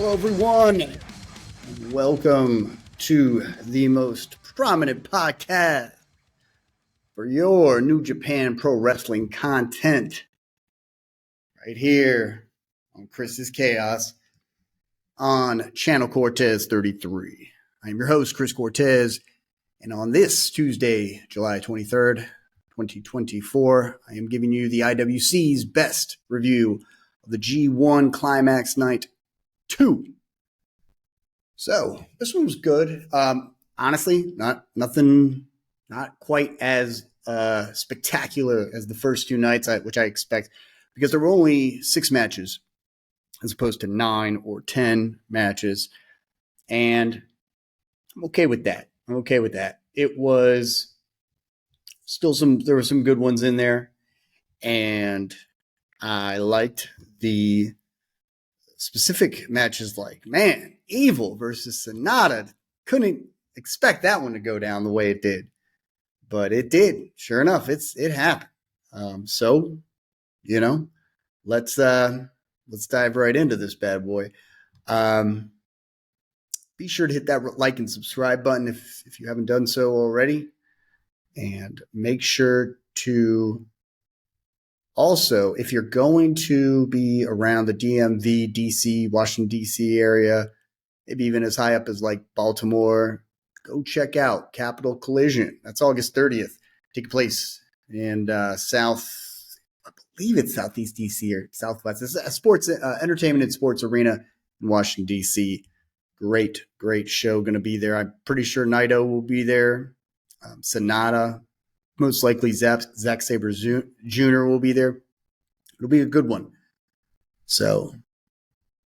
Hello, everyone. Welcome to the most prominent podcast for your New Japan Pro Wrestling content. Right here on Chris's Chaos on ChannelCortez33. I am your host, Chris Cortez, and on this Tuesday, July 23rd, 2024, I am giving you the IWC's best review of the G1 Climax Night 2. So this one was good. Honestly, not quite as spectacular as the first two nights, which I expect, because there were only 6 matches as opposed to 9 or 10 matches, and I'm okay with that. It was still there were some good ones in there, and I liked the specific matches like, Evil versus Sanada. Couldn't expect that one to go down the way it did, but it did. Sure enough, it happened. So, let's dive right into this bad boy. Be sure to hit that like and subscribe button if you haven't done so already, and make sure to also, if you're going to be around the DMV, DC, Washington, D.C. area, maybe even as high up as like Baltimore, go check out Capital Collision. That's August 30th. Take place in I believe it's Southeast DC or Southwest. It's a sports, entertainment and sports arena in Washington, D.C. Great show going to be there. I'm pretty sure Naito will be there. Sanada, most likely Zack Sabre Jr. will be there. It'll be a good one. So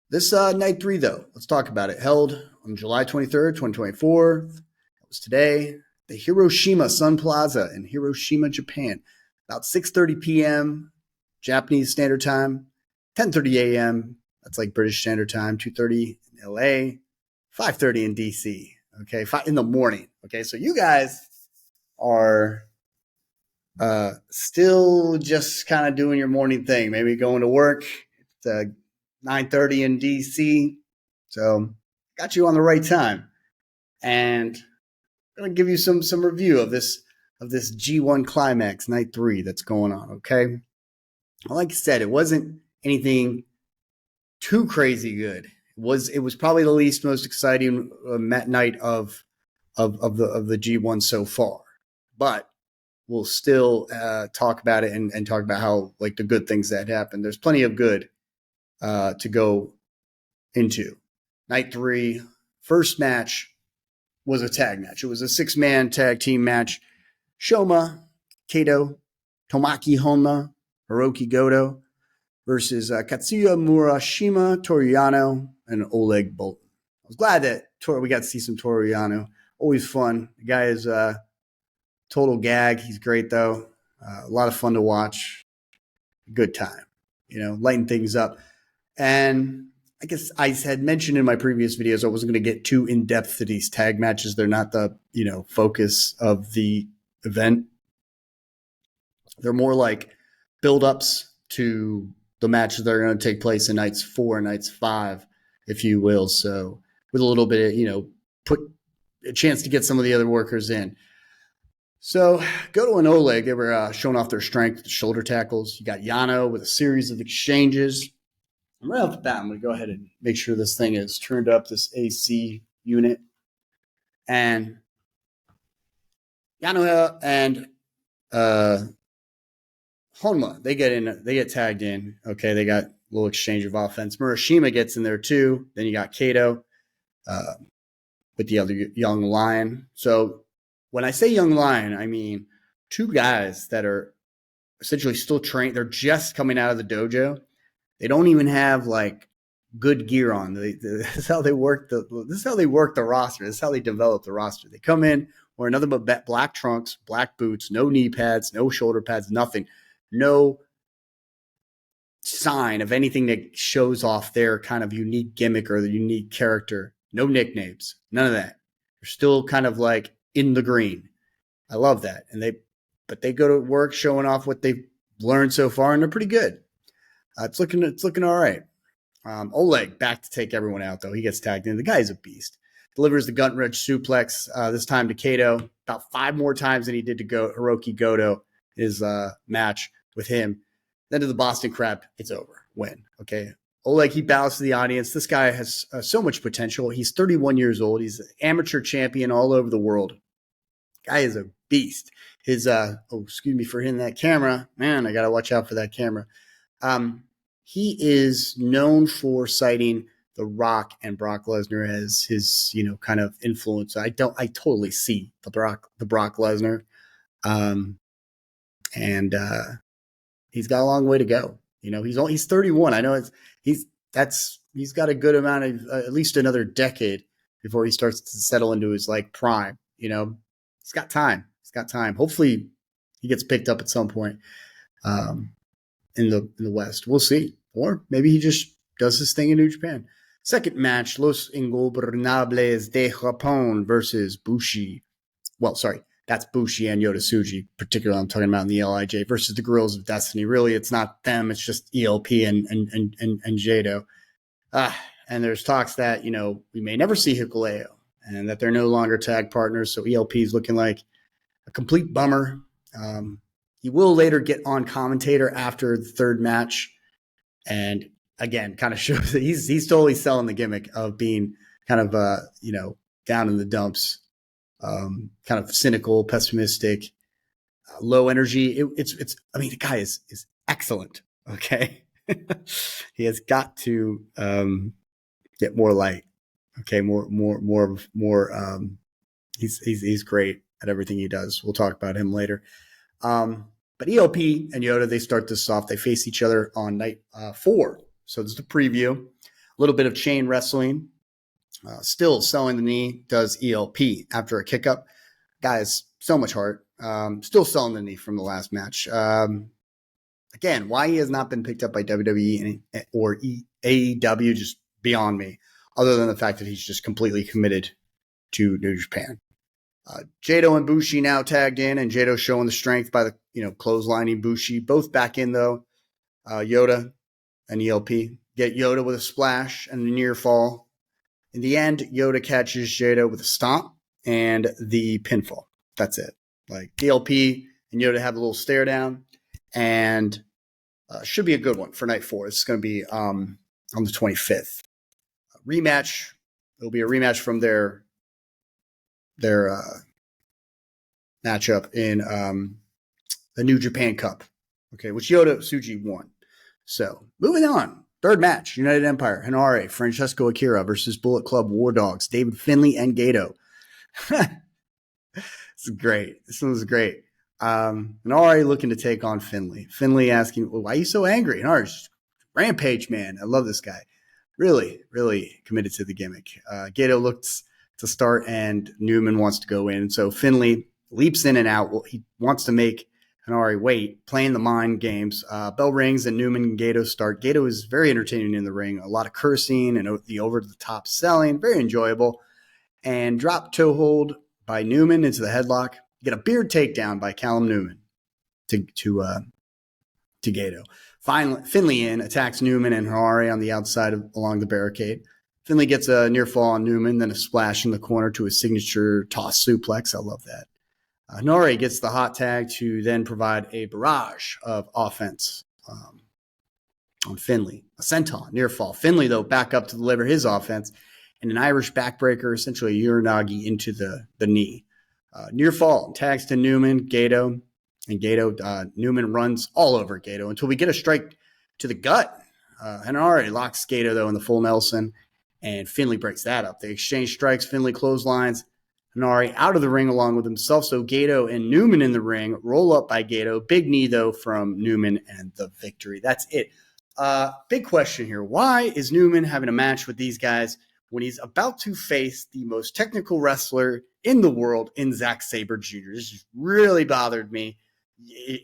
this night 3, though, let's talk about it. Held on July 23rd, 2024. That was today. The Hiroshima Sun Plaza in Hiroshima, Japan. About 6:30 p.m. Japanese Standard Time. 10:30 a.m. That's like British Standard Time. 2:30 in LA. 5:30 in DC. Okay, 5 in the morning. Okay, so you guys are still just kind of doing your morning thing. Maybe going to work. It's 9:30 in DC. So got you on the right time. And I'm going to give you some review of this G1 Climax Night 3 that's going on, okay? Well, like I said, it wasn't anything too crazy good. It was probably the least most exciting night of the G1 so far. But we'll still talk about it and talk about how, like, the good things that happened. There's plenty of good to go into. Night 3, first match was a tag match. It was a 6-man tag team match. Shoma, Kato, Tomoaki Honma, Hiroki Goto versus Katsuya Murashima, Toru Yano, and Oleg Boltin. I was glad that we got to see some Toru Yano. Always fun. The guy is total gag. He's great, though. A lot of fun to watch. Good time. Lighten things up. And I guess I had mentioned in my previous videos I wasn't going to get too in-depth to these tag matches. They're not the, focus of the event. They're more like build-ups to the matches that are going to take place in nights 4 and nights 5, if you will. So with a little bit of, put a chance to get some of the other workers in. So Goto and Oleg, they were showing off their strength with the shoulder tackles. You got Yano with a series of exchanges. And right off the bat, I'm going to go ahead and make sure this thing is turned up, this AC unit. And Yano and Honma, they get tagged in. Okay, they got a little exchange of offense. Murashima gets in there too. Then you got Kato with the other young lion. So when I say young lion, I mean 2 guys that are essentially still trained. They're just coming out of the dojo. They don't even have like good gear on. This is how they work the roster. This is how they develop the roster. They come in wearing nothing but black trunks, black boots, no knee pads, no shoulder pads, nothing. No sign of anything that shows off their kind of unique gimmick or the unique character. No nicknames, none of that. They're still kind of like in the green. I love that. But they go to work showing off what they've learned so far, and they're pretty good. It's looking all right. Oleg back to take everyone out, though. He gets tagged in. The guy is a beast. Delivers the gut wrench suplex, this time to Kato, about 5 more times than he did to Hiroki Goto, his match with him. Then to the Boston Crab, it's over. Win. Okay. Oleg, he bows to the audience. This guy has so much potential. He's 31 years old. He's an amateur champion all over the world. Guy is a beast. His, excuse me for hitting that camera. Man, I got to watch out for that camera. He is known for citing The Rock and Brock Lesnar as his, kind of influence. I totally see the Brock Lesnar. And he's got a long way to go. He's 31. I know he's got a good amount of at least another decade before he starts to settle into his prime. He's got time. Hopefully he gets picked up at some point in the West. We'll see. Or maybe he just does his thing in New Japan. Second match, Los Ingobernables de Japón versus Bushi. Well, sorry, that's Bushi and Yota Tsuji, particularly I'm talking about in the LIJ, versus the Guerrillas of Destiny. Really, it's not them. It's just ELP and Jado. And there's talks that, we may never see Hikuleo and that they're no longer tag partners. So ELP is looking like a complete bummer. He will later get on commentator after the third match. And again, kind of shows that he's totally selling the gimmick of being kind of, down in the dumps, kind of cynical, pessimistic, low energy. The guy is excellent. Okay. He has got to get more light. Okay. More. He's great at everything he does. We'll talk about him later. But ELP and Yota, they start this off. They face each other on night 4. So this is the preview. A little bit of chain wrestling. Still selling the knee does ELP after a kick up. Guys, so much heart. Still selling the knee from the last match. Again, why he has not been picked up by WWE or AEW, just beyond me, other than the fact that he's just completely committed to New Japan. Jado and Bushi now tagged in, and Jado showing the strength by the clotheslining Bushi. Both back in though. Yota and ELP get Yota with a splash and a near fall. In the end, Yota catches Jado with a stomp and the pinfall. That's it. ELP and Yota have a little stare down, and should be a good one for night 4. It's going to be on the 25th. Rematch. It'll be a rematch from their matchup in the New Japan Cup, which Yota Tsuji won. So moving on, third match, United Empire, Henare, Francesco Akira versus Bullet Club War Dogs, David Finlay and Gato. This is great. This one's great. Henare looking to take on Finlay. Finlay asking, well, why are you so angry? Henare's rampage, man. I love this guy. Really, really committed to the gimmick. Gato looks to start, and Newman wants to go in. So Finlay leaps in and out. Well, he wants to make Henare wait, playing the mind games. Bell rings, and Newman and Gato start. Gato is very entertaining in the ring. A lot of cursing and the over-the-top selling. Very enjoyable. And drop toe hold by Newman into the headlock. Get a beard takedown by Callum Newman to Gato. Finally, Finlay attacks Newman and Henare on the outside along the barricade. Finlay gets a near fall on Newman, then a splash in the corner to his signature toss suplex. I love that. Henare gets the hot tag to then provide a barrage of offense on Finlay. A senton, near fall. Finlay, though, back up to deliver his offense, and an Irish backbreaker, essentially a Uranagi into the knee. Near fall, tags to Newman, Gato, and Gato. Newman runs all over Gato until we get a strike to the gut. Henare locks Gato, though, in the full Nelson, and Finlay breaks that up. They exchange strikes. Finlay clotheslines Henare out of the ring along with himself. So Gato and Newman in the ring, roll up by Gato. Big knee, though, from Newman, and the victory. That's it. Big question here. Why is Newman having a match with these guys when he's about to face the most technical wrestler in the world in Zack Sabre Jr.? This just really bothered me.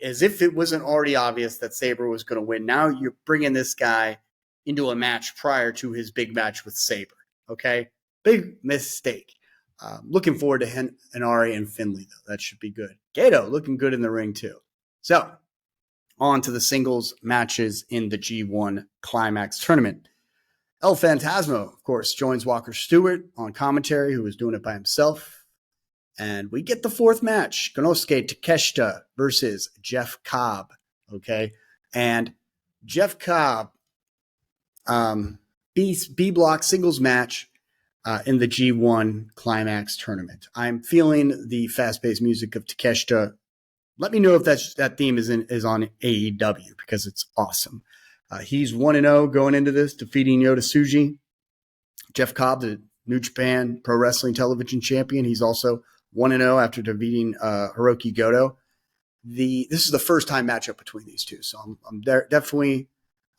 As if it wasn't already obvious that Sabre was going to win. Now you're bringing this guy into a match prior to his big match with Sabre. Okay? Big mistake. Looking forward to Henare and Finlay, though. That should be good. Gato looking good in the ring, too. So, on to the singles matches in the G1 Climax tournament. El Phantasmo, of course, joins Walker Stewart on commentary, who was doing it by himself. And we get the fourth match, Konosuke Takeshita versus Jeff Cobb. Okay. And Jeff Cobb, B block singles match in the G1 Climax tournament. I'm feeling the fast-paced music of Takeshita. Let me know if that theme is on AEW, because it's awesome. He's 1-0 going into this, defeating Yota Tsuji. Jeff Cobb, the New Japan Pro Wrestling Television Champion, he's also 1-0 after defeating Hiroki Goto. This is the first time matchup between these two, so I'm definitely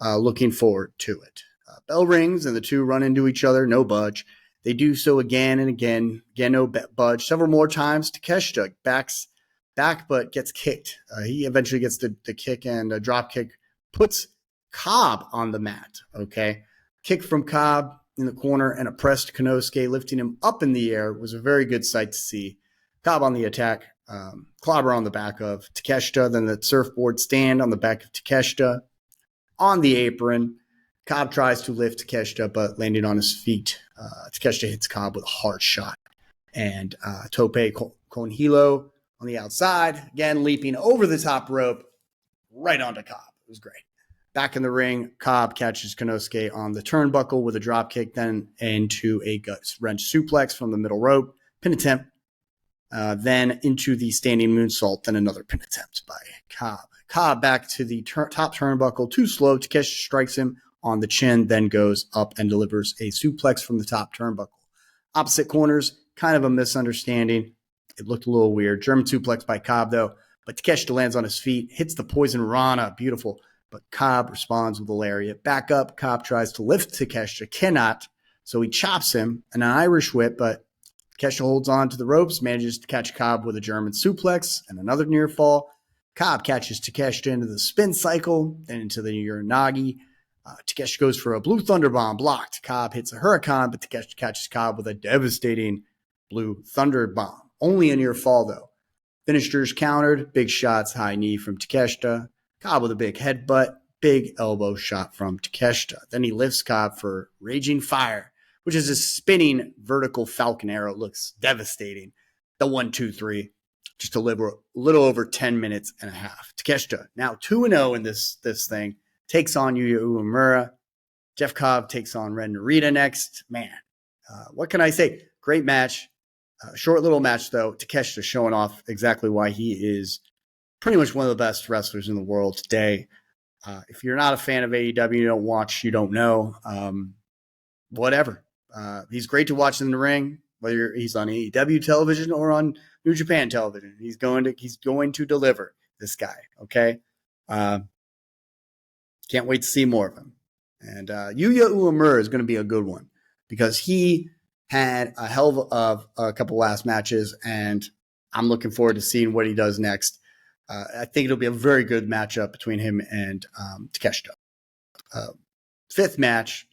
looking forward to it. Bell rings and the two run into each other, no budge. They do so again and again, no budge. Several more times, Takeshita backs back but gets kicked. He eventually gets the kick, and a drop kick puts Cobb on the mat. Okay, kick from Cobb in the corner and a press to Konosuke, lifting him up in the air, was a very good sight to see. Cobb on the attack, clobber on the back of Takeshita, then the surfboard stand on the back of Takeshita. On the apron, Cobb tries to lift Takeshita, but landing on his feet. Takeshita hits Cobb with a hard shot. And Tope con Hilo on the outside, again leaping over the top rope, right onto Cobb. It was great. Back in the ring, Cobb catches Konosuke on the turnbuckle with a drop kick, then into a gut wrench suplex from the middle rope, pin attempt, then into the standing moonsault, then another pin attempt by Cobb. Cobb back to the top turnbuckle, too slow. Takeshita strikes him on the chin, then goes up and delivers a suplex from the top turnbuckle. Opposite corners, kind of a misunderstanding. It looked a little weird. German suplex by Cobb, though, but Takeshita lands on his feet, hits the poison Rana, beautiful, but Cobb responds with a lariat. Back up, Cobb tries to lift Takeshita, cannot, so he chops him, an Irish whip, but Takeshita holds on to the ropes, manages to catch Cobb with a German suplex and another near fall. Cobb catches Takeshita into the spin cycle, then into the Uranagi. Takeshita goes for a blue thunder bomb, blocked. Cobb hits a hurricane, but Takeshita catches Cobb with a devastating blue thunder bomb. Only a near fall, though. Finishers countered, big shots, high knee from Takeshita. Cobb with a big headbutt, big elbow shot from Takeshita. Then he lifts Cobb for Raging Fire, which is a spinning vertical falcon arrow. It looks devastating. The 1-2-3, just to live a little over 10 minutes and a half. Takeshita, now 2-0 in this thing, takes on Yuya Uemura. Jeff Cobb takes on Ren Narita next. Man, what can I say? Great match. Short little match, though. Takeshita showing off exactly why he is pretty much one of the best wrestlers in the world today. If you're not a fan of AEW, you don't watch, you don't know. Whatever. He's great to watch in the ring, whether he's on AEW television or on New Japan television. He's going to deliver, this guy. Okay. Can't wait to see more of him. And Yuya Uemura is going to be a good one, because he had a hell of a couple last matches, and I'm looking forward to seeing what he does next. I think it'll be a very good matchup between him and Takeshita. Fifth match,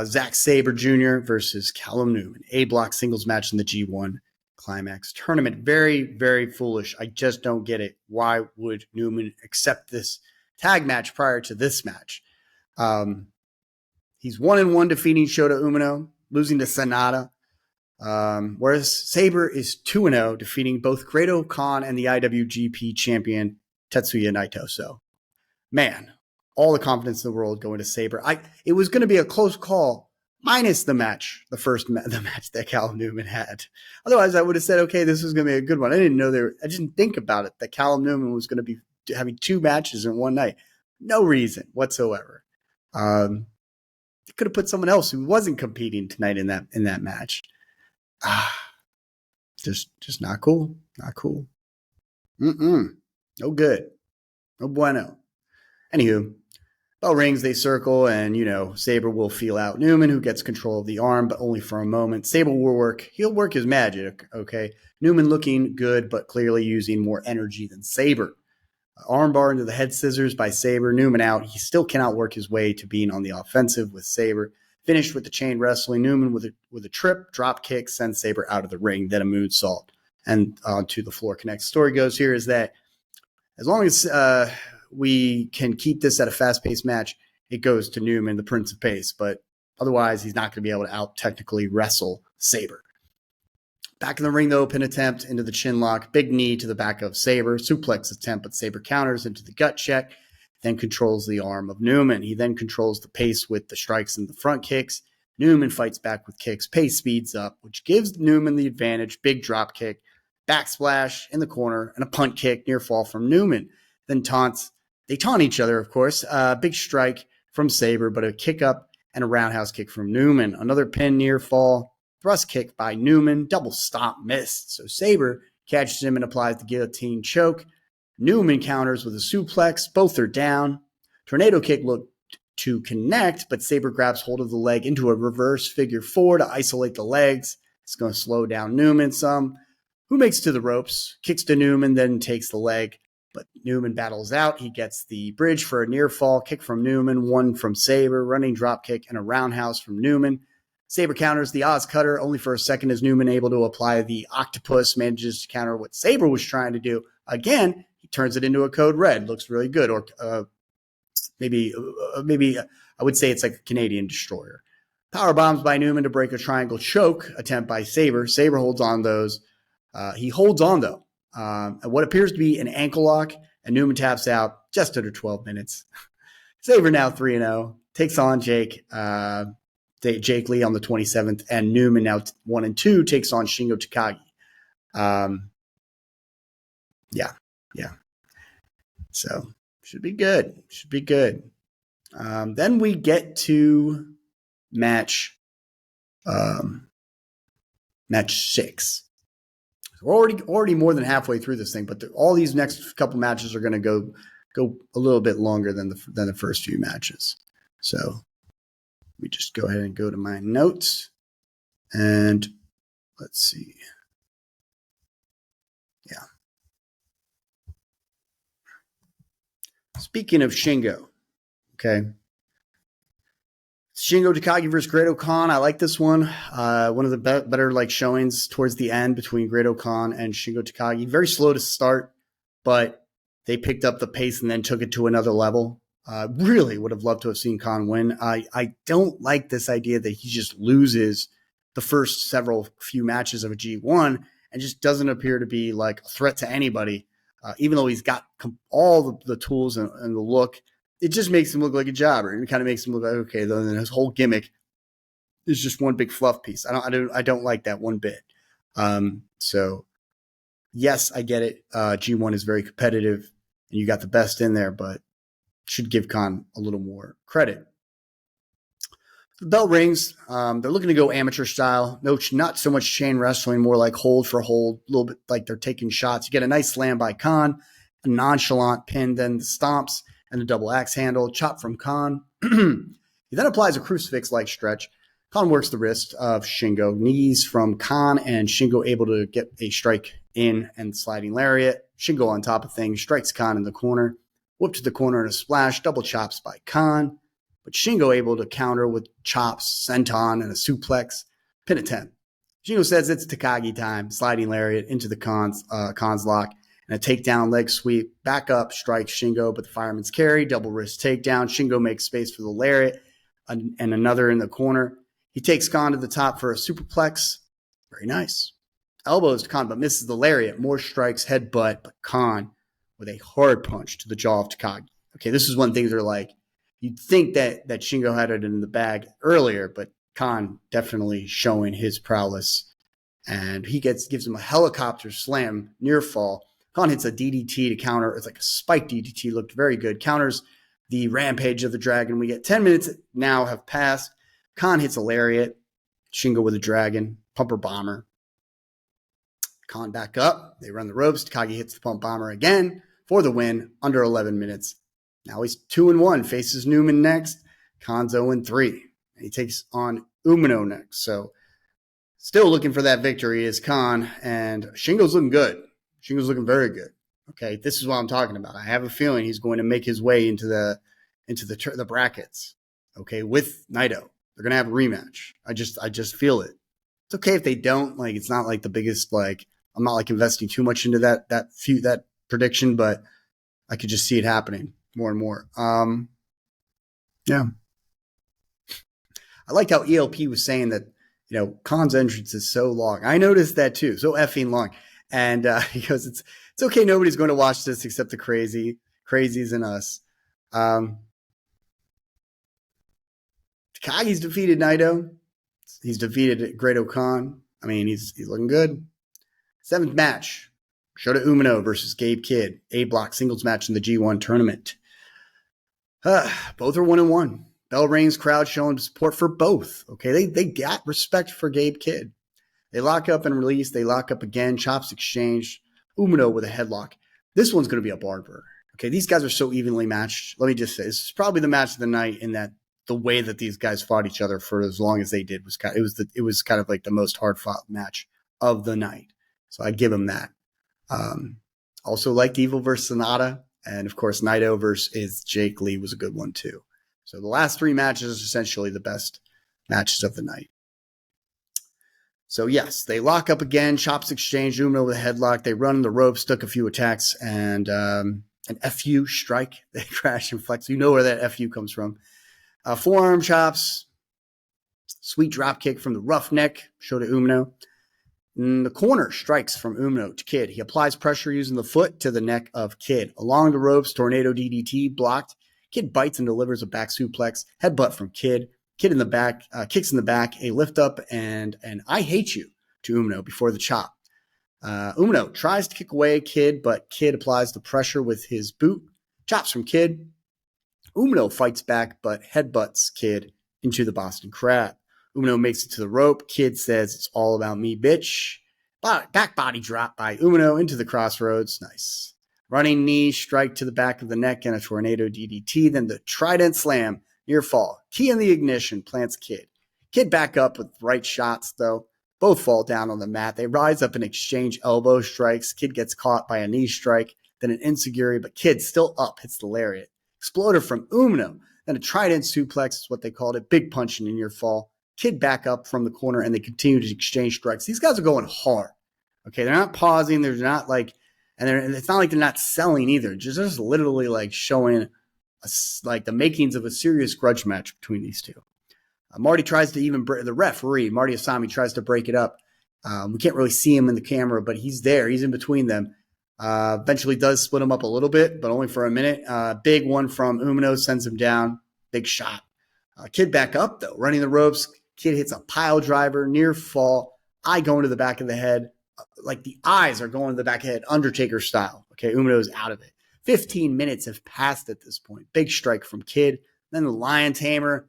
Zack Sabre Jr. versus Callum Newman. A-block singles match in the G1 Climax tournament. Very, very foolish. I just don't get it. Why would Newman accept this tag match prior to this match? He's 1-1 defeating Shota Umino, losing to Sanada. Whereas Sabre is 2-0, defeating both Great Khan and the IWGP champion Tetsuya Naito. So, man, all the confidence in the world going to Sabre. It was going to be a close call, minus the match, the match that Callum Newman had. Otherwise, I would have said, okay, this was going to be a good one. I didn't think about it, that Callum Newman was going to be having two matches in one night. No reason whatsoever. Could have put someone else who wasn't competing tonight in that match. Just not cool. Not cool. No good. No bueno. Anywho, bell rings, they circle, and, Sabre will feel out Newman, who gets control of the arm, but only for a moment. Sabre will work. He'll work his magic, okay? Newman looking good, but clearly using more energy than Sabre. Armbar into the head scissors by Sabre. Newman out. He still cannot work his way to being on the offensive with Sabre. Finished with the chain wrestling. Newman with a trip, drop kick, sends Sabre out of the ring, then a moonsault, and onto the floor connects. Story goes here is that as long as we can keep this at a fast-paced match, it goes to Newman, the Prince of Pace. But otherwise, he's not going to be able to out-technically wrestle Sabre. Back in the ring, though, pin attempt into the chin lock, big knee to the back of Sabre, suplex attempt, but Sabre counters into the gut check, then controls the arm of Newman. He then controls the pace with the strikes and the front kicks. Newman fights back with kicks. Pace speeds up, which gives Newman the advantage. Big drop kick, backsplash in the corner, and a punt kick near fall from Newman. Then taunts. They taunt each other, of course. Big strike from Sabre, but a kick up and a roundhouse kick from Newman. Another pin near fall. Thrust kick by Newman. Double stomp missed. So Sabre catches him and applies the guillotine choke. Newman counters with a suplex. Both are down. Tornado kick looked to connect, but Sabre grabs hold of the leg into a reverse figure four to isolate the legs. It's going to slow down Newman some. Who makes it to the ropes? Kicks to Newman, then takes the leg. But Newman battles out. He gets the bridge for a near fall. Kick from Newman, one from Sabre. Running drop kick and a roundhouse from Newman. Sabre counters the Oz Cutter only for a second as Newman able to apply the octopus, manages to counter what Sabre was trying to do. Again, he turns it into a code red. Looks really good. Or maybe I would say it's like a Canadian destroyer. Power bombs by Newman to break a triangle choke attempt by Sabre. Sabre holds on those. He holds on, though. What appears to be an ankle lock, and Newman taps out just under 12 minutes. Sabre now 3-0. Takes on Jake Lee on the 27th, and Newman now 1-2 takes on Shingo Takagi. Yeah. So should be good. Then we get to match 6. We're already more than halfway through this thing, but all these next couple matches are going to go a little bit longer than the first few matches. So let me just go ahead and go to my notes, and let's see. Yeah. Speaking of Shingo, okay. Shingo Takagi versus Great-O-Khan. I like this one. One of the better like showings towards the end between Great-O-Khan and Shingo Takagi. Very slow to start, but they picked up the pace and then took it to another level. Really would have loved to have seen Khan win. I don't like this idea that he just loses the first few matches of a G1 and just doesn't appear to be like a threat to anybody, even though he's got all the tools and the look. It just makes him look like a jobber. It kind of makes him look like, okay, then his whole gimmick is just one big fluff piece. I don't like that one bit. So yes, I get it. G1 is very competitive and you got the best in there, but should give Khan a little more credit. The bell rings. They're looking to go amateur style. No, not so much chain wrestling, more like hold for hold, a little bit like they're taking shots. You get a nice slam by Khan, a nonchalant pin, then the stomps, and a double axe handle, chop from Khan. He then applies a crucifix-like stretch. Khan works the wrist of Shingo, knees from Khan, and Shingo able to get a strike in and sliding lariat. Shingo on top of things, strikes Khan in the corner. Whoop to the corner and a splash, double chops by Khan. But Shingo able to counter with chops, senton, and a suplex. Pin attempt. Shingo says it's Takagi time, sliding lariat into the Khan's lock. And a takedown leg sweep, back up, strikes Shingo, but the fireman's carry, double wrist takedown. Shingo makes space for the lariat and another in the corner. He takes Khan to the top for a superplex. Very nice. Elbows to Khan, but misses the lariat. More strikes, headbutt, but Khan with a hard punch to the jaw of Takagi. Okay, this is one thing they're like, you'd think that Shingo had it in the bag earlier, but Khan definitely showing his prowess. And he gives him a helicopter slam near fall. Khan hits a DDT to counter. It's like a spike DDT. Looked very good. Counters the rampage of the dragon. We get 10 minutes now have passed. Khan hits a lariat. Shingo with a dragon. Pumper bomber. Khan back up. They run the ropes. Takagi hits the pump bomber again for the win under 11 minutes. Now he's 2-1. Faces Newman next. Khan's 0-3. And he takes on Umino next. So still looking for that victory is Khan. And Shingo's looking good. Shingo's looking very good. Okay, this is what I'm talking about. I have a feeling he's going to make his way into the brackets. Okay, with Naito, they're going to have a rematch. I just feel it. It's okay if they don't. Like, it's not like the biggest. Like, I'm not like investing too much into that prediction, but I could just see it happening more and more. Yeah. I like how ELP was saying that, Khan's entrance is so long. I noticed that too. So effing long. And he goes, it's okay. Nobody's going to watch this except the crazies and us. Takagi's defeated Naito. He's defeated Great Khan. I mean, he's looking good. 7th match. Shota Umino versus Gabe Kidd. A-block singles match in the G1 tournament. Both are 1-1. Bell Rings crowd showing support for both. Okay, they got respect for Gabe Kidd. They lock up and release. They lock up again. Chops exchange. Umino with a headlock. This one's going to be a barn burner. Okay, these guys are so evenly matched. Let me just say, this is probably the match of the night in that the way that these guys fought each other for as long as they did was it was kind of like the most hard fought match of the night. So I give them that. Also liked Evil versus Sanada, and of course Naito versus Jake Lee was a good one too. So the last 3 matches are essentially the best matches of the night. So yes, they lock up again. Chops exchange. Umino with a headlock. They run the ropes, took a few attacks, and an FU strike. They crash and flex. You know where that FU comes from. Forearm chops. Sweet drop kick from the roughneck. Shota Umino. In the corner strikes from Umino to Kidd. He applies pressure using the foot to the neck of Kidd. Along the ropes, tornado DDT blocked. Kidd bites and delivers a back suplex. Headbutt from Kidd. Kidd in the back, kicks in the back, a lift up, and I hate you to Umino before the chop. Umino tries to kick away Kidd, but Kidd applies the pressure with his boot. Chops from Kidd. Umino fights back, but headbutts Kidd into the Boston Crab. Umino makes it to the rope. Kidd says, "It's all about me, bitch." Back body drop by Umino into the crossroads. Nice. Running knee strike to the back of the neck and a tornado DDT. Then the trident slam. Near fall. Key in the ignition. Plants Kidd. Kidd back up with right shots, though. Both fall down on the mat. They rise up and exchange elbow strikes. Kidd gets caught by a knee strike. Then an enziguri, but Kidd still up. Hits the lariat. Exploder from Umino. Then a trident suplex is what they called it. Big punch in near fall. Kidd back up from the corner, and they continue to exchange strikes. These guys are going hard. Okay, they're not pausing. They're not like, and it's not like they're not selling either. Just literally like showing like the makings of a serious grudge match between these two. Marty tries to even the referee, Marty Asami, tries to break it up. We can't really see him in the camera, but he's there. He's in between them. Eventually does split him up a little bit, but only for a minute. Big one from Umino sends him down. Big shot. Kidd back up, though, running the ropes. Kidd hits a pile driver, near fall. Eye going to the back of the head. Like the eyes are going to the back of the head, Undertaker style. Okay, Umino's out of it. 15 minutes have passed at this point. Big strike from Kidd. Then the Lion Tamer,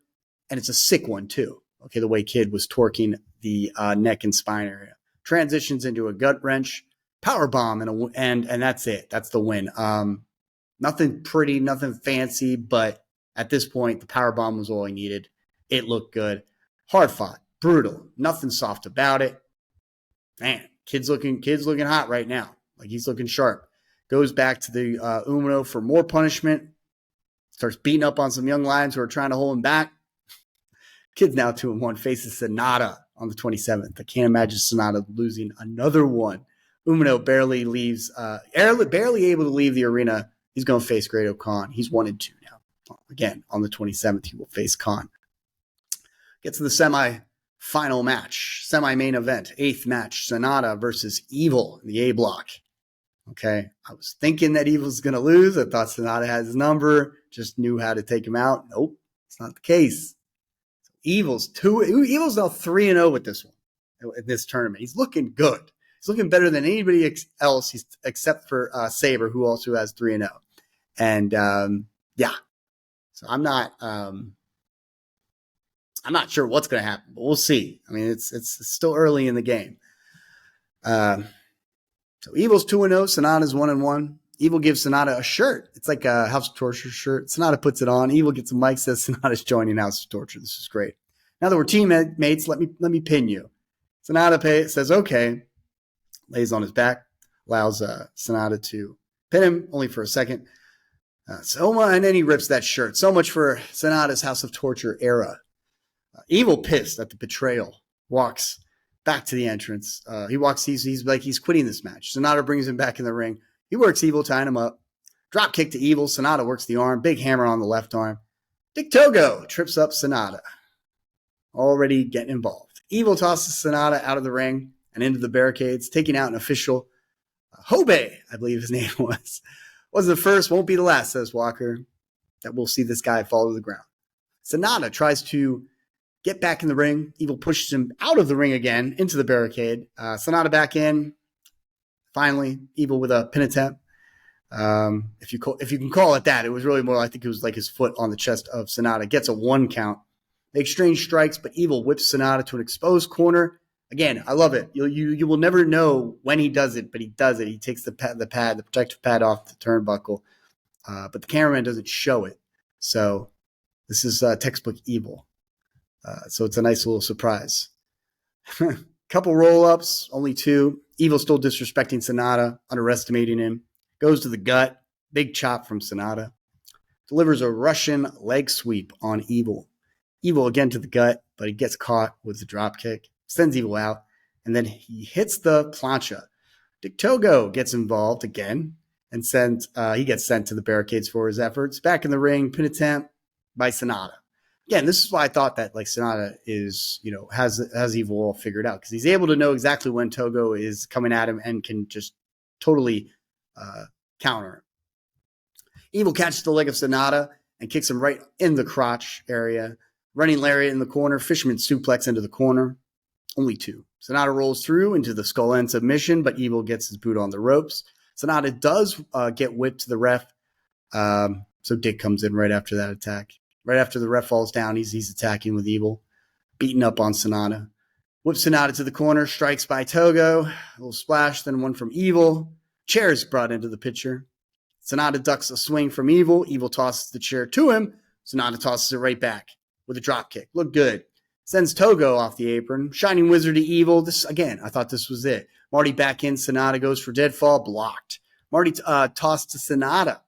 and it's a sick one too. Okay, the way Kidd was torquing the neck and spine area. Transitions into a gut wrench, power bomb, and that's it. That's the win. Nothing pretty, nothing fancy, but at this point, the power bomb was all he needed. It looked good. Hard fought, brutal, nothing soft about it. Man, Kidd's looking hot right now. Like he's looking sharp. Goes back to the Umino for more punishment. Starts beating up on some young lions who are trying to hold him back. Kidd's now 2-1. Faces Sanada on the 27th. I can't imagine Sanada losing another one. Umino barely able to leave the arena. He's going to face Great Khan. He's 1-2 now. Again, on the 27th, he will face Khan. Gets to the semi-final match. Semi-main event. 8th match. Sanada versus Evil in the A block. Okay, I was thinking that Evil's going to lose. I thought Sanada had his number, just knew how to take him out. Nope, it's not the case. Evil's now 3-0 with this one, in this tournament. He's looking good. He's looking better than anybody else except for Sabre, who also has 3-0. And yeah, so I'm not sure what's going to happen, but we'll see. I mean, it's still early in the game. So Evil's 2-0. Sanada's 1-1. Evil gives Sanada a shirt. It's like a House of Torture shirt. Sanada puts it on. Evil gets a mic, says Sanada's joining House of Torture. This is great. Now that we're teammates, let me pin you. Sanada says okay. Lays on his back. Allows Sanada to pin him, only for a second. And then he rips that shirt. So much for Sanada's House of Torture era. Evil, pissed at the betrayal, walks back to the entrance. He's like he's quitting this match. Sanada brings him back in the ring. He works Evil, tying him up. Drop kick to Evil. Sanada works the arm. Big hammer on the left arm. Dick Togo trips up Sanada. Already getting involved. Evil tosses Sanada out of the ring and into the barricades, taking out an official. Hobe, I believe his name was. Wasn't the first, won't be the last, says Walker. That we'll see this guy fall to the ground. Sanada tries to get back in the ring. Evil pushes him out of the ring again into the barricade. Sanada back in. Finally, Evil with a pin attempt. If you can call it that, it was really more, I think it was like his foot on the chest of Sanada. Gets a 1 count. They exchange strikes, but Evil whips Sanada to an exposed corner. Again, I love it. You will never know when he does it, but he does it. He takes the protective pad off the turnbuckle, but the cameraman doesn't show it. So this is textbook Evil. So it's a nice little surprise. Couple roll-ups, only 2. Evil still disrespecting Sanada, underestimating him. Goes to the gut. Big chop from Sanada. Delivers a Russian leg sweep on Evil. Evil again to the gut, but he gets caught with the drop kick. Sends Evil out, and then he hits the plancha. Dick Togo gets involved again, and he gets sent to the barricades for his efforts. Back in the ring, pin attempt by Sanada. Again, this is why I thought that like Sanada is, has Evil all figured out, because he's able to know exactly when Togo is coming at him and can just totally counter him. Evil catches the leg of Sanada and kicks him right in the crotch area. Running lariat in the corner, fisherman suplex into the corner. Only 2. Sanada rolls through into the skull end submission, but Evil gets his boot on the ropes. Sanada does get whipped to the ref. So Dick comes in right after that attack. Right after the ref falls down, he's attacking with Evil. Beating up on Sanada. Whips Sanada to the corner, strikes by Togo. A little splash, then one from Evil. Chair is brought into the picture. Sanada ducks a swing from Evil. Evil tosses the chair to him. Sanada tosses it right back with a drop kick. Looked good. Sends Togo off the apron. Shining Wizard to Evil. This again, I thought this was it. Marty back in. Sanada goes for deadfall. Blocked. Marty tossed to Sanada.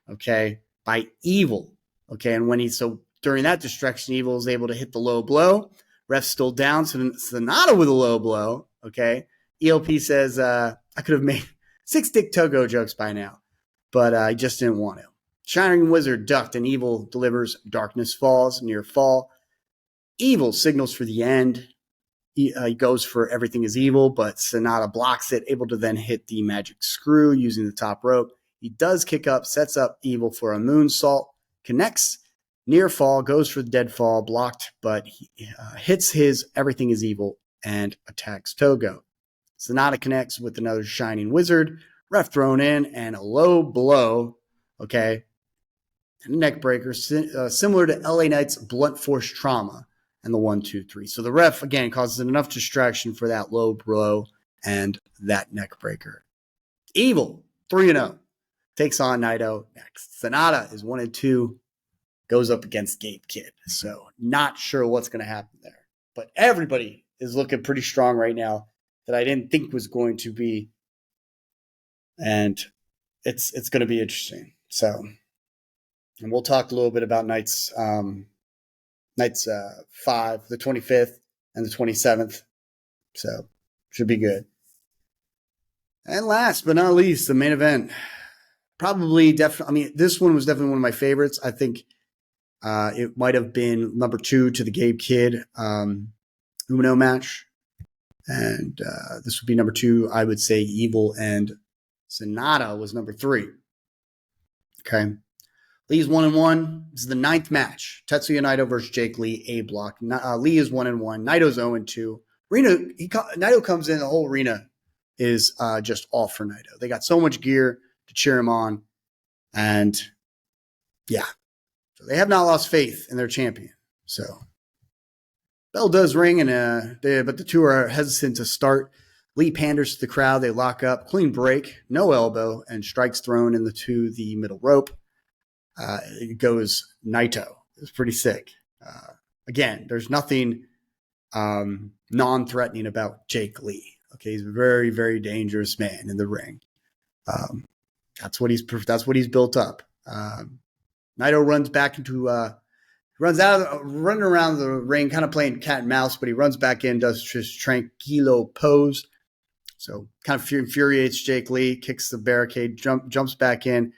Okay, by Evil. Okay, and during that distraction, Evil is able to hit the low blow. Ref's still down. So Sanada with a low blow. Okay, ELP says I could have made 6 Dick Togo jokes by now, but I just didn't want to. Shining Wizard ducked, and Evil delivers Darkness Falls, near fall. Evil signals for the end. He goes for Everything is Evil, but Sanada blocks it, able to then hit the magic screw using the top rope. He does kick up, sets up Evil for a moonsault, connects, near fall, goes for the dead fall, blocked, but he hits his Everything is Evil and attacks Togo. Sanada connects with another Shining Wizard, ref thrown in, and a low blow, okay, and a neck breaker, similar to LA Knight's blunt force trauma and the 1, 2, 3. So the ref, again, causes enough distraction for that low blow and that neck breaker. Evil, 3-0, takes on Naito next. Sanada is 1-2, goes up against Gabe Kidd. So not sure what's going to happen there. But everybody is looking pretty strong right now that I didn't think was going to be. And it's going to be interesting. So, and we'll talk a little bit about nights 5, the 25th and the 27th. So should be good. And last but not least, the main event. This one was definitely one of my favorites. I think it might have been number 2 to the Gabe Kidd Umino match. And this would be number 2. I would say Evil and Sanada was number 3. Okay. Lee's 1-1. This is the 9th match. Tetsuya Naito versus Jake Lee, A block. Lee is 1-1. Naito's 0-2. Naito comes in, the whole arena is just all for Naito. They got so much gear to cheer him on. And yeah. So they have not lost faith in their champion. So bell does ring, but the two are hesitant to start. Lee panders to the crowd. They lock up. Clean break. No elbow. And strikes thrown into the middle rope. It goes Naito. It's pretty sick. Again, there's nothing non-threatening about Jake Lee. Okay, he's a very, very dangerous man in the ring. That's what he's built up. Naito runs back into running around the ring, kind of playing cat and mouse, but he runs back in, does his tranquilo pose. So kind of infuriates Jake Lee, kicks the barricade, jumps back in,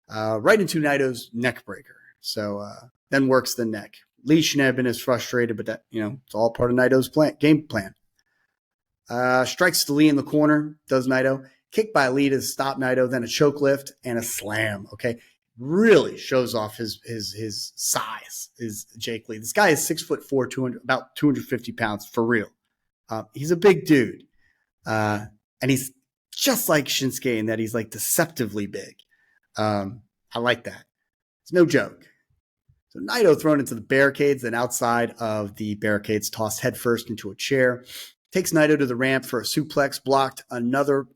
right into Naito's neck breaker. So then works the neck. Lee shouldn't have been as frustrated, but that, it's all part of Naito's game plan. Strikes to Lee in the corner, does Naito. Kick by Lee to stop Naito, then a choke lift and a slam. Okay. Really shows off his size, is Jake Lee. This guy is 6'4", about 250 pounds for real. He's a big dude. And he's just like Shinsuke in that he's like deceptively big. I like that. It's no joke. So Naito thrown into the barricades, then outside of the barricades, tossed headfirst into a chair. Takes Naito to the ramp for a suplex, blocked another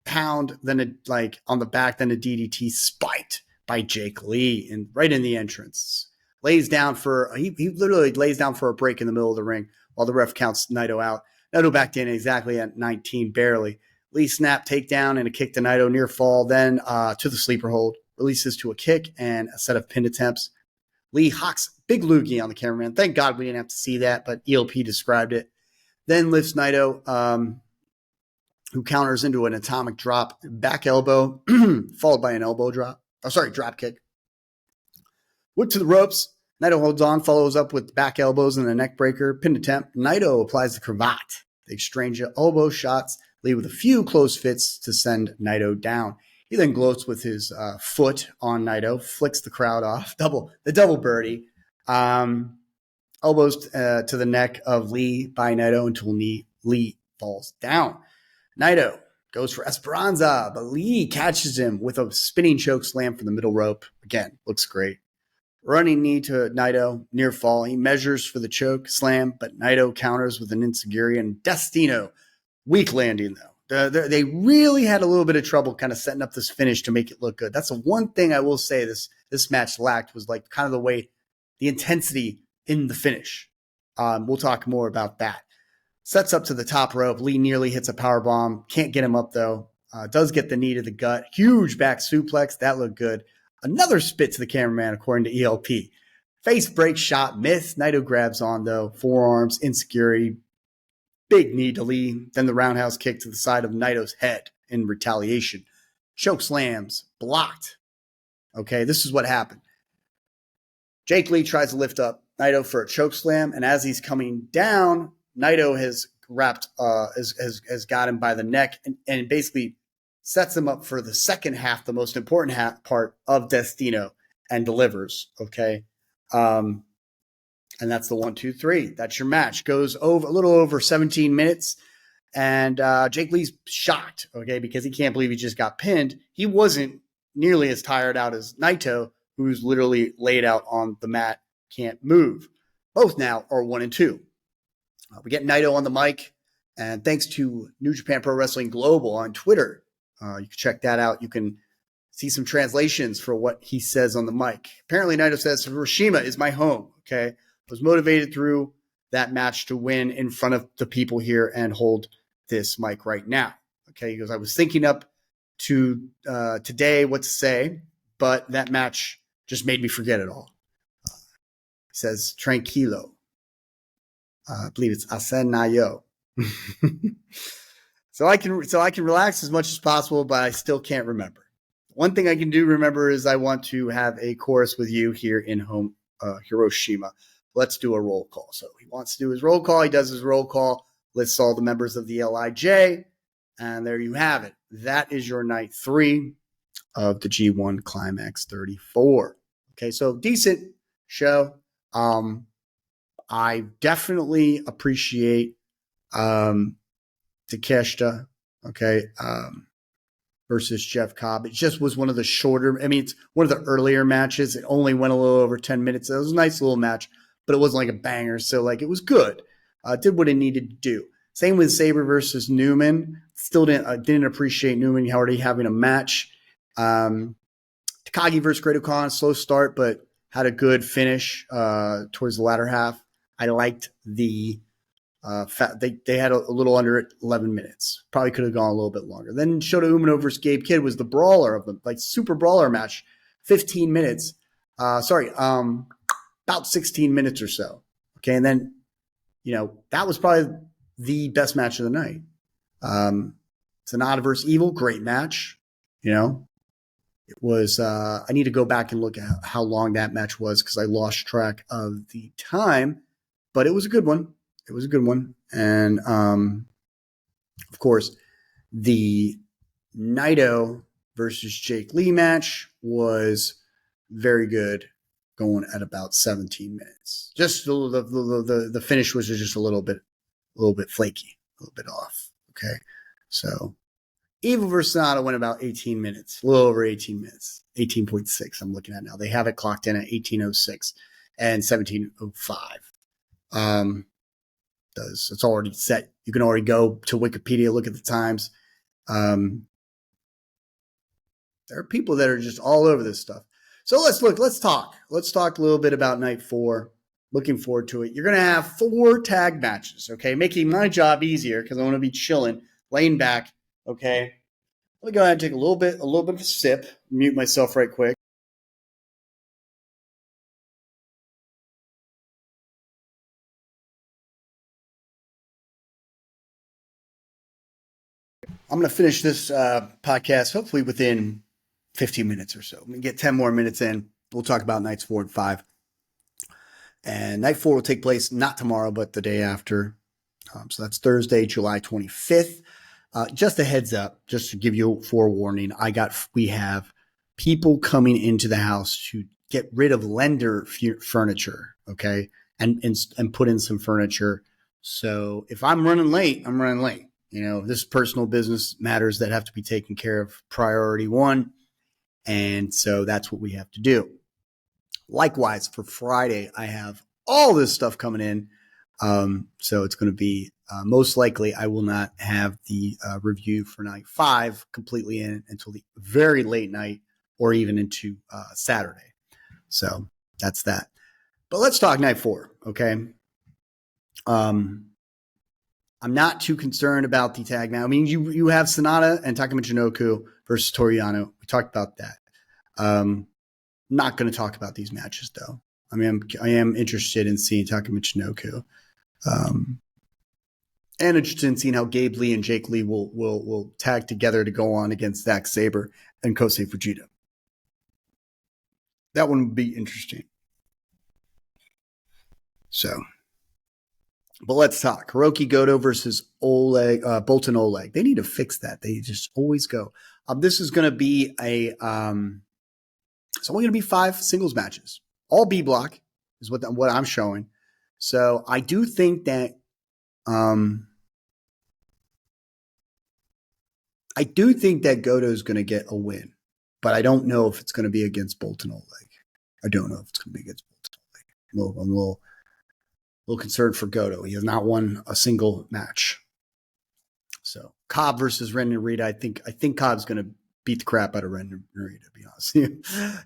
pound, then on the back, then a DDT spiked by Jake Lee and right in the entrance. He literally lays down for a break in the middle of the ring while the ref counts Naito out. Naito backed in exactly at 19, barely. Lee snap, takedown, and a kick to Naito near fall, then to the sleeper hold. Releases to a kick and a set of pin attempts. Lee hawks big loogie on the cameraman. Thank God we didn't have to see that, but ELP described it. Then lifts Naito, who counters into an atomic drop, back elbow, followed by an elbow drop. Drop kick. Whip to the ropes. Naito holds on, follows up with back elbows and a neck breaker. Pin attempt. Naito applies the cravat. They exchange elbow shots, Lee with a few close fits to send Naito down. He then gloats with his foot on Naito, flicks the crowd off. The double birdie. Elbows to the neck of Lee by Naito until Lee falls down. Naito goes for Esperanza, but Lee catches him with a spinning choke slam from the middle rope. Again, looks great. Running knee to Naito, near fall. He measures for the choke slam, but Naito counters with an enziguri and Destino. Weak landing, though. They really had a little bit of trouble kind of setting up this finish to make it look good. That's the one thing I will say this match lacked was like kind of the intensity in the finish. We'll talk more about that. Sets up to the top rope. Lee nearly hits a powerbomb. Can't get him up, though. Does get the knee to the gut. Huge back suplex. That looked good. Another spit to the cameraman, according to ELP. Face break shot. Miss. Naito grabs on, though. Forearms. Insecurity. Big knee to Lee. Then the roundhouse kick to the side of Naito's head in retaliation. Choke slams. Blocked. Okay, this is what happened. Jake Lee tries to lift up Naito for a choke slam, and as he's coming down, Naito has has got him by the neck and basically sets him up for the second half, the most important part of Destino, and delivers. Okay. And that's the 1, 2, 3. That's your match. Goes over a little over 17 minutes. And Jake Lee's shocked, okay, because he can't believe he just got pinned. He wasn't nearly as tired out as Naito, who's literally laid out on the mat, can't move. Both now are 1 and 2. We get Naito on the mic, and thanks to New Japan Pro Wrestling Global on Twitter, you can check that out. You can see some translations for what he says on the mic. Apparently, Naito says, Hiroshima is my home, okay? I was motivated through that match to win in front of the people here and hold this mic right now. Okay, he goes, I was thinking up to today what to say, but that match just made me forget it all. He says, tranquilo. I believe it's Asenayo. So I can relax as much as possible, but I still can't remember. One thing I can do remember is I want to have a chorus with you here in home Hiroshima. Let's do a roll call. So he wants to do his roll call. He does his roll call, lists all the members of the LIJ, and there you have it. That is your night 3 of the G1 Climax 34. Okay, so decent show. I definitely appreciate Takeshita, okay, versus Jeff Cobb. It just was one of the shorter, it's one of the earlier matches. It only went a little over 10 minutes. It was a nice little match, but it wasn't like a banger. So it was good. Did what it needed to do. Same with Sabre versus Newman. Still didn't appreciate Newman already having a match. Takagi versus Great Khan, slow start, but had a good finish towards the latter half. I liked the they had a little under 11 minutes. Probably could have gone a little bit longer. Then Shota Umino versus Gabe Kidd was the brawler of them, super brawler match, 15 minutes. About 16 minutes or so. Okay, and then that was probably the best match of the night. Sanada versus Evil, great match. It was, I need to go back and look at how long that match was because I lost track of the time, but it was a good one. It was a good one. And of course, the Naito versus Jake Lee match was very good, going at about 17 minutes. Just the finish was just a little bit flaky, a little bit off. Okay, so Evil versus Sanada went about 18 minutes, a little over 18 minutes, 18.6. I'm looking at now. They have it clocked in at 18:06 and 17:05. It's already set. You can already go to Wikipedia, look at the times. There are people that are just all over this stuff. So let's talk. Let's talk a little bit about night 4. Looking forward to it. You're going to have 4 tag matches, okay? Making my job easier because I want to be chilling, laying back, okay? Let me go ahead and take a little bit of a sip, mute myself right quick. I'm going to finish this podcast hopefully within 15 minutes or so. I'm going to get 10 more minutes in. We'll talk about nights 4 and 5. And night 4 will take place not tomorrow, but the day after. So that's Thursday, July 25th. Just a heads up, just to give you forewarning, we have people coming into the house to get rid of lender furniture, okay, and put in some furniture. So if I'm running late, I'm running late. You know, this personal business matters that have to be taken care of, priority 1. And so that's what we have to do. Likewise, for Friday, I have all this stuff coming in. So it's going to be most likely I will not have the review for night 5 completely in until the very late night or even into Saturday. So that's that. But let's talk night 4, okay? I'm not too concerned about the tag now. I mean, you have Sanada and Taka Michinoku versus Toru Yano. We talked about that. Not going to talk about these matches though. I mean, I am interested in seeing Taka Michinoku. And interested in seeing how Gabe Lee and Jake Lee will tag together to go on against Zack Sabre and Kosei Fujita. That one would be interesting. So, but let's talk. Hiroki Goto versus Bolton Oleg. They need to fix that. They just always go. This is going to be it's only going to be 5 singles matches. All B block is what I'm showing. So I do think that Goto is going to get a win, but I don't know if it's going to be against Bolton Oleg. I don't know if it's going to be against Bolton Oleg. I'm a little concerned for Goto. He has not won a single match. So Cobb versus Ren Narita. I think Cobb's going to beat the crap out of Ren Narita, to be honest.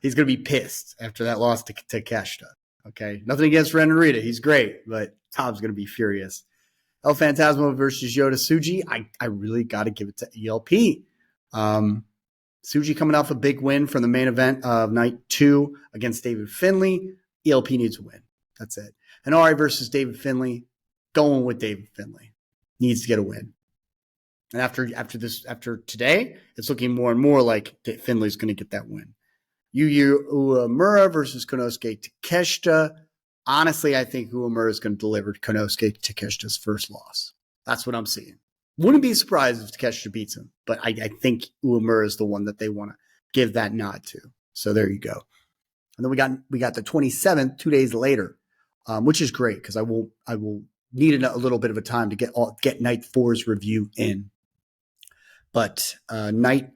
He's going to be pissed after that loss to Takeshita. Okay, nothing against Ren Narita. He's great, but Cobb's going to be furious. El Phantasmo versus Yota Tsuji. I really got to give it to ELP. Tsuji coming off a big win from the main event of night 2 against David Finlay. ELP needs a win. That's it. Henare versus David Finlay. Going with David Finlay. Needs to get a win. And after today, it's looking more and more like Finlay's going to get that win. Yuya Uemura versus Konosuke Takeshita. Honestly, I think Uemura is going to deliver Konosuke Takeshita's first loss. That's what I'm seeing. Wouldn't be surprised if Takeshita beats him, but I think Uemura is the one that they want to give that nod to. So there you go. And then we got the 27th, 2 days later, which is great because I will need a little bit of a time to get night 4's review in. But the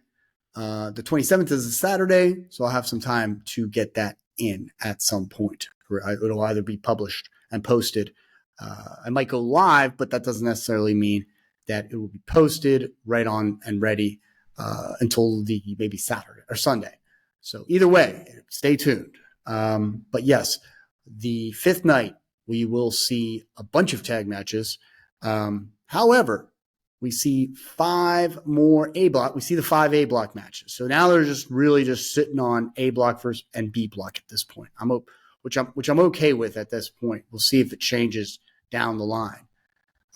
27th is a Saturday, so I'll have some time to get that in at some point. It'll either be published and posted. I might go live, but that doesn't necessarily mean that it will be posted right on and ready until maybe Saturday or Sunday. So either way, stay tuned. But yes, the 5th night, we will see a bunch of tag matches. However, we see 5 more A block. We see the 5 A block matches. So now they're just really just sitting on A block first and B block at this point. Which I'm okay with at this point. We'll see if it changes down the line.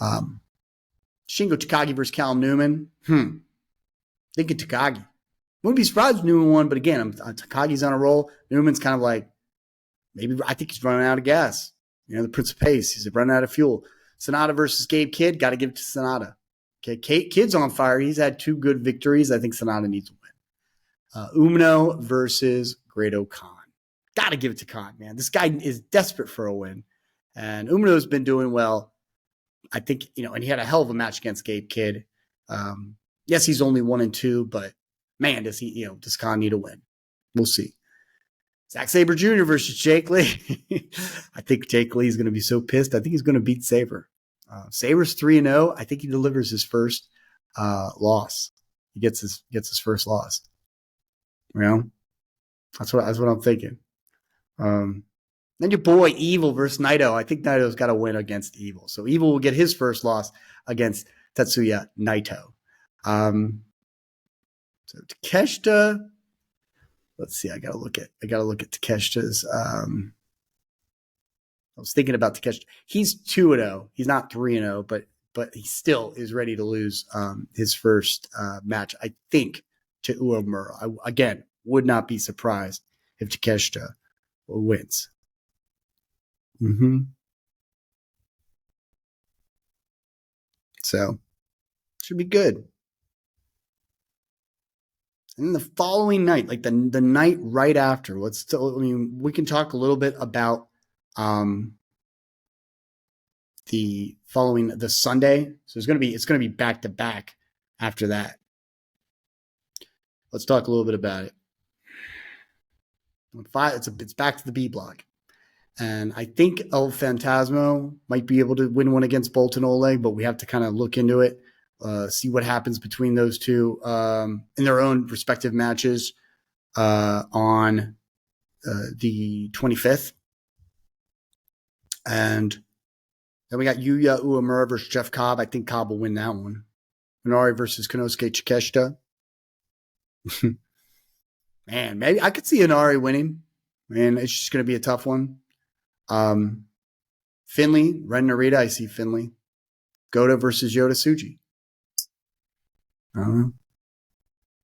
Shingo Takagi versus Callum Newman. Thinking Takagi. Wouldn't be surprised if Newman won, but again, Takagi's on a roll. Newman's kind of like, maybe I think he's running out of gas. You know, the Prince of Pace. He's running out of fuel. Sanada versus Gabe Kidd. Got to give it to Sanada. Okay, Kidd's on fire. He's had 2 good victories. I think Sanada needs to win. Umino versus Great-O-Khan. Got to give it to Khan, man. This guy is desperate for a win. And Umino's been doing well. I think, you know, and he had a hell of a match against Gabe Kidd. Yes, he's only 1-2, but man, does Khan need a win? We'll see. Zack Sabre Jr. versus Jake Lee. I think Jake Lee is going to be so pissed. I think he's going to beat Sabre. Sabre's 3-0. I think he delivers his first loss. He gets his first loss. You know, that's what I'm thinking. Then your boy Evil versus Naito. I think Naito's got to win against Evil. So Evil will get his first loss against Tetsuya Naito. So Takeshita. Let's see. I gotta look at Takeshita's. I was thinking about Takeshita. He's 2-0. He's not 3-0, but he still is ready to lose his first match. I think to Uemura. I again would not be surprised if Takeshita wins. So should be good. And the following night, like the night right after, we can talk a little bit about the Sunday. So it's gonna be back to back after that. Let's talk a little bit about it. It's back to the B block. And I think El Phantasmo might be able to win one against Bolton Oleg, but we have to kind of look into it, see what happens between those two in their own respective matches on the 25th. And then we got Yuya Uemura versus Jeff Cobb. I think Cobb will win that one. Minari versus Konosuke Takeshita. Man, maybe I could see Inari winning. Man, it's just going to be a tough one. Finley, Ren Narita, I see Finley. Goda versus Yota Tsuji. I don't know.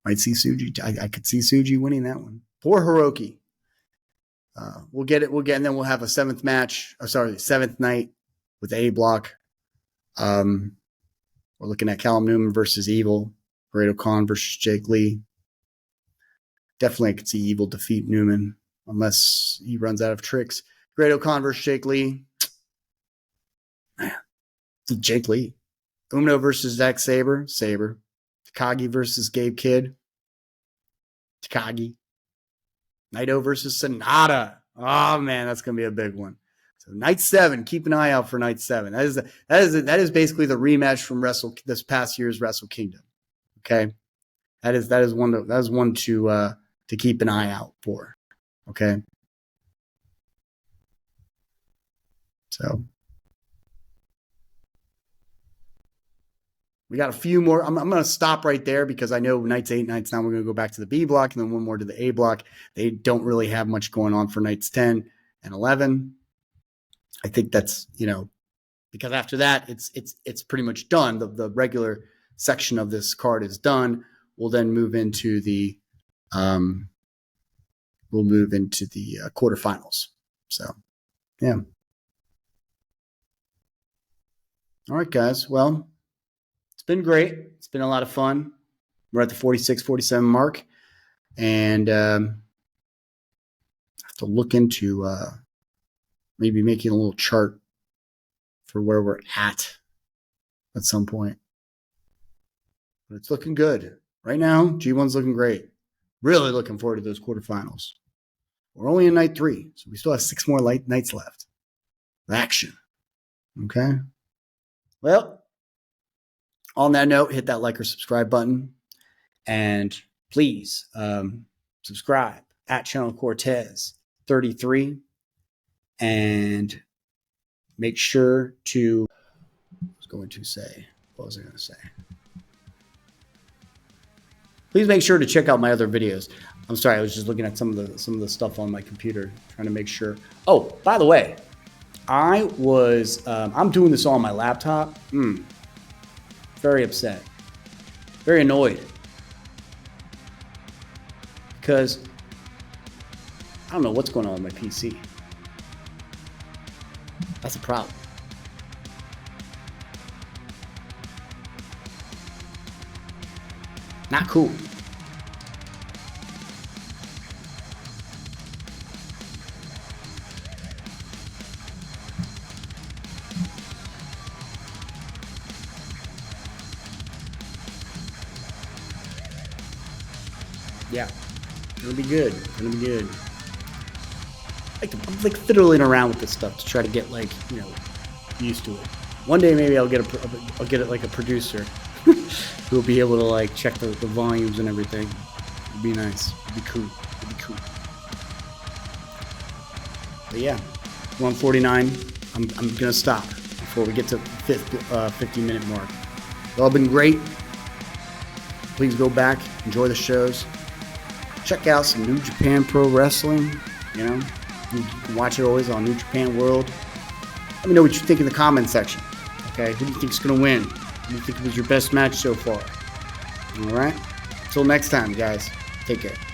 Might see Tsuji. I could see Tsuji winning that one. Poor Hiroki. We'll get, and then we'll have a seventh night with A block. We're looking at Callum Newman versus Evil. Great-O-Khan versus Jake Lee. Definitely I could see Evil defeat Newman unless he runs out of tricks. Great-O-Khan versus Jake Lee. Man, Jake Lee. Umino versus Zack Sabre. Sabre. Takagi versus Gabe Kidd. Takagi. Naito versus Sanada. Oh man, that's gonna be a big one. So night 7, keep an eye out for night 7. That is basically the rematch from this past year's Wrestle Kingdom. Okay, that is one to keep an eye out for. Okay, so we got a few more. I'm going to stop right there because I know nights 8, nights 9, we're going to go back to the B block and then one more to the A block. They don't really have much going on for nights 10 and 11. I think that's, because after that, it's pretty much done. The regular section of this card is done. We'll then move into the quarterfinals. So, yeah. All right, guys. Well, it's been great. It's been a lot of fun. We're at the 46, 47 mark. And I have to look into maybe making a little chart for where we're at some point. But it's looking good. Right now, G1's looking great. Really looking forward to those quarterfinals. We're only in night 3, so we still have 6 more nights left of action. Okay? Well, on that note, hit that like or subscribe button. And please subscribe at ChannelCortez33. And make sure to, what was I going to say? Please make sure to check out my other videos. I'm sorry, I was just looking at some of the stuff on my computer, trying to make sure. Oh, by the way, I'm doing this all on my laptop. Very upset. Very annoyed. because I don't know what's going on with my PC. That's a problem. Not cool. Yeah, it'll be good. It'll be good. I'm like fiddling around with this stuff to try to get like, you know, used to it. One day maybe I'll get it like a producer who'll be able to like check the volumes and everything. It'd be nice. It'd be cool. It'd be cool. But yeah, 149. I'm gonna stop before we get to 50-minute mark. It's all been great. Please go back, enjoy the shows. Check out some New Japan Pro Wrestling. You know, you can watch it always on New Japan World. Let me know what you think in the comment section. Okay, who do you think is gonna win? Who do you think was your best match so far? All right. Until next time, guys. Take care.